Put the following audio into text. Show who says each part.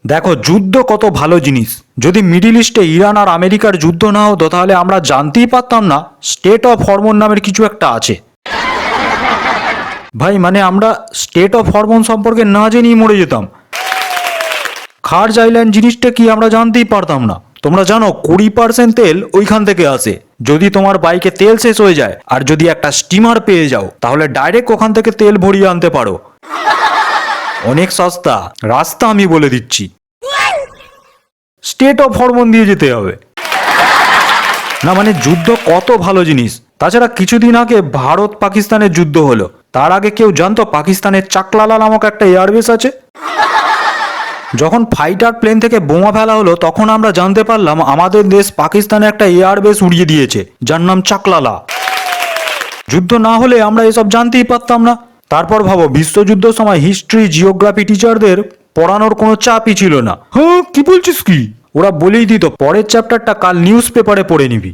Speaker 1: দেখো, যুদ্ধ কত ভালো জিনিস। যদি মিডিল ইস্টে ইরান আর আমেরিকার যুদ্ধ না হতো তাহলে আমরা জানতেই পারতাম না স্টেট অফ হরমোন নামের কিছু একটা আছে। ভাই মানে আমরা স্টেট অফ হরমোন সম্পর্কে না জেনেই মরে যেতাম। খার্জ আইল্যান্ড জিনিসটা কি আমরা জানতেই পারতাম না। তোমরা জানো 20% তেল ওইখান থেকে আসে। যদি তোমার বাইকে তেল শেষ হয়ে যায় আর যদি একটা স্টিমার পেয়ে যাও তাহলে ডাইরেক্ট ওখান থেকে তেল ভরিয়ে আনতে পারো। অনেক সস্তা রাস্তা, আমি বলে দিচ্ছি। স্টেট অফ হরমোন দিয়ে যেতে হবে না, মানে যুদ্ধ কত ভালো জিনিস। তাছাড়া কিছুদিন আগে ভারত পাকিস্তানের যুদ্ধ হলো, তার আগে কেউ জানতো পাকিস্তানের চাকলালা নামক একটা এয়ারবেস আছে? যখন ফাইটার প্লেন থেকে বোমা ফেলা হলো তখন আমরা জানতে পারলাম আমাদের দেশ পাকিস্তানে একটা এয়ারবেস উড়িয়ে দিয়েছে যার নাম চাকলালা। যুদ্ধ না হলে আমরা এসব জানতেই পারতাম না। তারপর ভাবো, বিশ্বযুদ্ধের সময় হিস্ট্রি জিওগ্রাফি টিচারদের পড়ানোর কোনো চাপই ছিল না। হ্যাঁ, কি বলছিস কি? ওরা বলেই দিত পরের চ্যাপ্টারটা কাল নিউজ পেপারে পড়ে নিবি।